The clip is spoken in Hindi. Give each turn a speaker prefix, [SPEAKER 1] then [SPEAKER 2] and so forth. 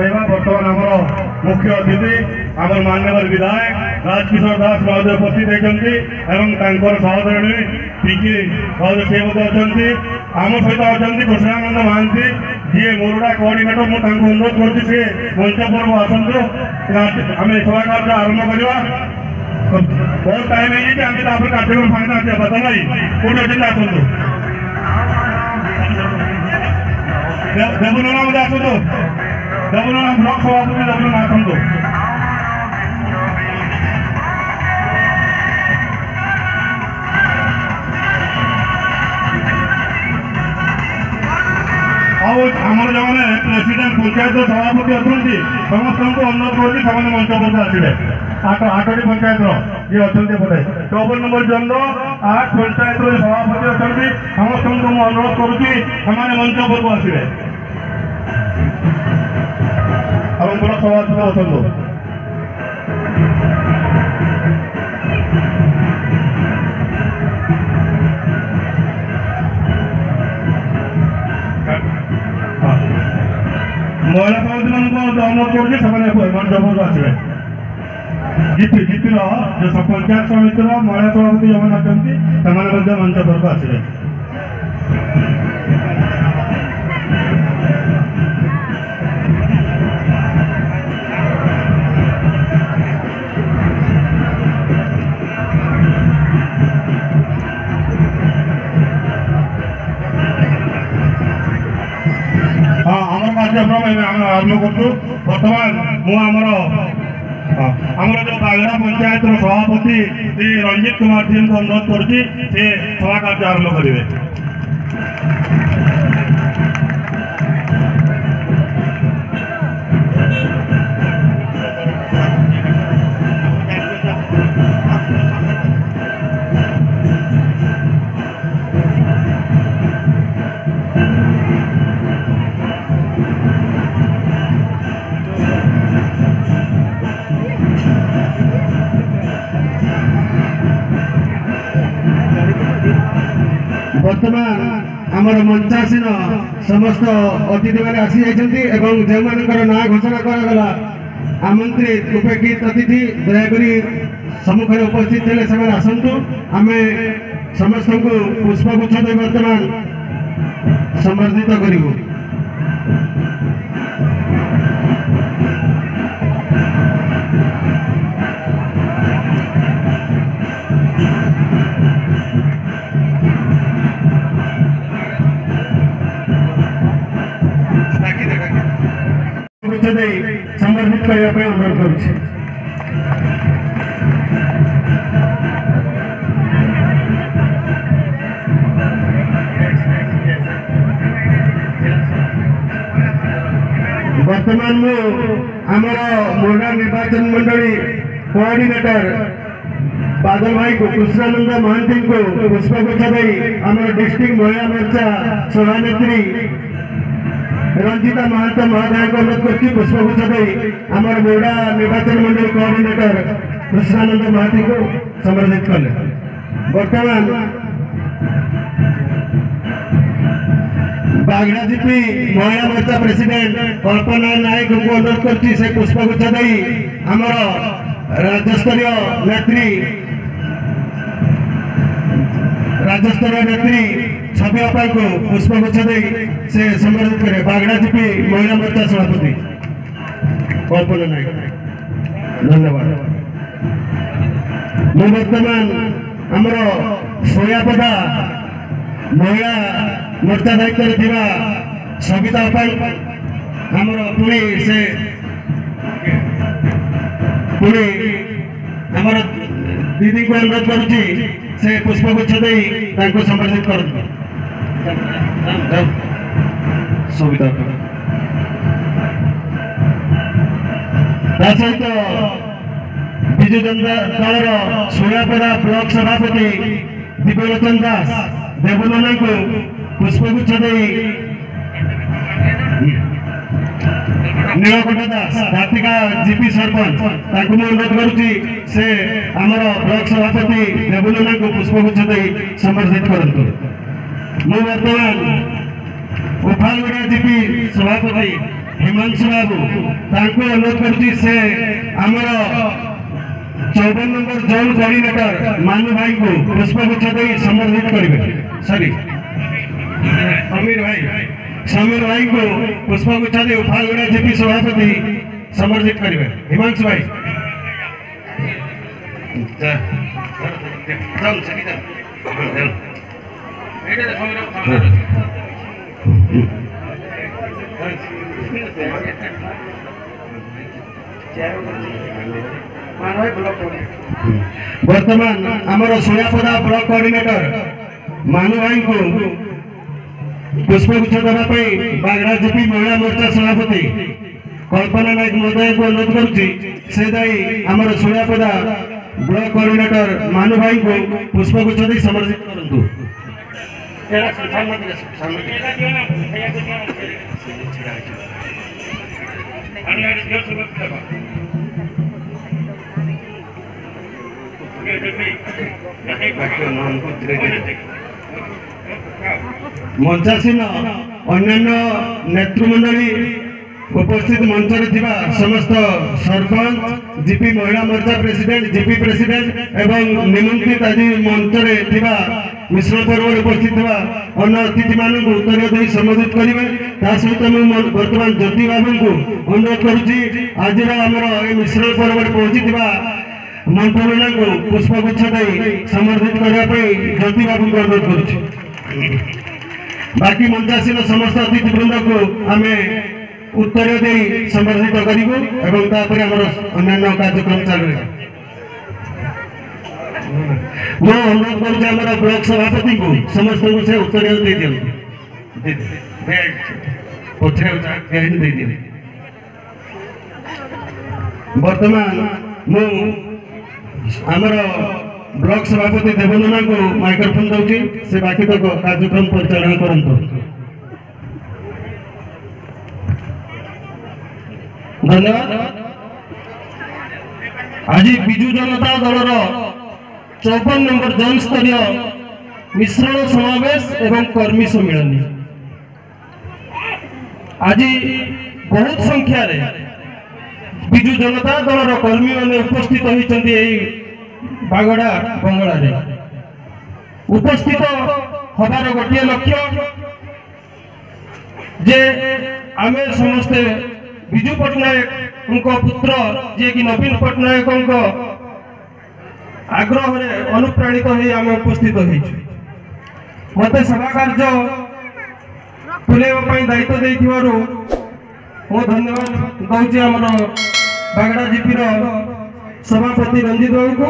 [SPEAKER 1] बढ़ेगा। बर्तमान आमर मुख्य अतिथि आम माननीय विधायक राजकिशोर दास महोदय उपस्थित होती सहधर्णी पिंकी महोदय सी अच्छा आम सहित अच्छा कृष्णानंद महांती जी मोरुड़ा कोऑर्डिनेटर मुझे अनुरोध करुँच मंच पर्व आसतु आम सभा कार्य आरंभ करवा बहुत टाइम है कार्यक्रम फाइना बदल भाई कौन अच्छे आसतु देवना मत आसतु देवना ब्लॉक सभापति देवना आसतु आमर जो मैंने प्रेसिडेंट पंचायत सभापति अच्छा समस्त को अनुरोध करुँच से मंच पर आसवे 8टी पंचायत जी अच्छा बोले 54 नंबर जन्म 8 पंचायत सभापति अच्छा समस्त को अनुरोध करुँच से मंच पर आसवे और सभापति अच्छा महिला समिति मान अनुरोध करुँच से मंच पर आसवे जीपी जो पंचायत समिति महिला सभापति जो अच्छा से मंच पर आसवे हाँ आम कार्यक्रम आरम्भ करूँ बर्तमान मुझे जो बागड़ा पंचायत सभापति श्री रंजित कुमार जी को अनुरोध करुँच से सभा कार्य आरम्भ करेंगे।
[SPEAKER 2] वर्तमान आमर मंचासीन समस्त अतिथि मैंने आसी जाती जो मान ना घोषणा करागला आमंत्रित उपेक्षित अतिथि दयाकोरी सम्मुखें उपस्थित थे से आसतु आम समस्त को पुष्पगुच्छ दे वर्तमान संबर्धित करूँ। संबर्धित करने अनुरोध करुँच। वर्तमान आमर मोरडा निर्वाचन मंडली कोऑर्डिनेटर बादल भाई को कृष्णानंद महांती को पुष्पगुच्छ दे आम डिस्ट्रिक्ट महिला मोर्चा सभानेत्री रंजिता महांत महोदय को अनुरोध कर पुष्पगुच्छ दे आमर मोरडा निर्वाचन मंडल कोऑर्डिनेटर कृष्णानंद महांती को संबर्धित कले। वर्तमान बागड़ा जीपी महिला मोर्चा प्रेसिडेंट कल्पना नायक को अनुरोध कर पुष्पगुच्छ दे आमर राज्यस्तरीय नेत्री छवि अपाई को पुष्पगुच्छ दे से संबर्धित करे। बागड़ा जीपी महिला मोर्चा सभापति कल्पना नायक धन्यवाद। मैं वर्तमान आमर सोयापदा महिला मोर्चा दायित्व थिबा सविता अपाई आमर पुणी आमर दीदी को अनुरोध करुँच से पुष्पगुच्छ दे संबर्धित कर सहित विजु जनता दल सोयापड़ा ब्लॉक सभापति दिव्यलोचन दास देवना को पुष्पगुच्छ दे नीलकंठ दास घाटिका जीपी सरपंच अनुरोध करुँच से आमर ब्लॉक सभापति देवना को पुष्पगुच्छ दे संबर्धित करंतु। मु वर्तमान उफालगुड़ा जीपी सभापति हिमांशु बाबू तांको अनुरोध करती से आमर 54 नंबर जोन कोऑर्डिनेटर मानू भाई को पुष्पगुच्छ दे संबोधित करेंगे। सॉरी समीर भाई को पुष्पगुच्छ दे उफालगुड़ा जीपी सभापति संबोधित करेंगे। हिमांशु भाई वर्तमान आमर सोयापदा ब्लॉक कोऑर्डिनेटर मानू भाई को पुष्पगुच्छ देवाई बागड़ा जीपी महिला मोर्चा सभापति कल्पना नायक महोदय को अनुरोध करुच्ची आमर सोयापदा ब्लॉक कोऑर्डिनेटर मानू भाई को पुष्पगुच्छ दे समर्पित करंतु। मंचासीन अन्य नेतृमंडली उपस्थित मंच समस्त सरपंच जीपी महिला मोर्चा प्रेसिडेंट जीपी प्रेसिडेंट एवं निमंत्रित आज मंच मिश्रण पर्व उपस्थित अन्य अतिथि मान उत्तर दे संबोधित करेंगे। सहित मुझे बर्तमान ज्योति बाबू को अनुरोध करुच्ची आज आमर मिश्रण पर्व पहुंची मंत्रणा को पुष्पगुच्छ दे समर्पित करने ज्योति बाबू को अनुरोध करुच्ची। बाकी मंचासीन समस्त अतिथि वृंद को आम उत्तर दे संबर्धित करूँ एवं तापर अन्य कार्यक्रम चालू जो अनुरोध कर ब्लॉक सभापति को समस्त को से उत्तर दे दिए। वर्तमान मु आमर ब्लॉक सभापति देवनना को माइक्रोफोन दूसरी से बाकी तक कार्यक्रम परिचालन करंतु। धन्यवाद। आज विजु जनता दलर 54 नंबर जन स्तरीय मिश्रण समावेश एवं कर्मी सम्मेलन आज बहुत संख्यार विजु जनता दलर कर्मी मैंने उपस्थित होती बागड़ा बंगला उपस्थित हबार गोटे लक्ष्य जे आमे समस्ते विजु पट्टनायक पुत्र जे कि नवीन पट्टनायक आग्रह अनुप्राणित हो आम उपस्थित मत सभा कार्य तुलेवाई दायित्व दे धन्यवाद दूसरी आमर बागड़ा जीपी सभापति रंजित बाबू को।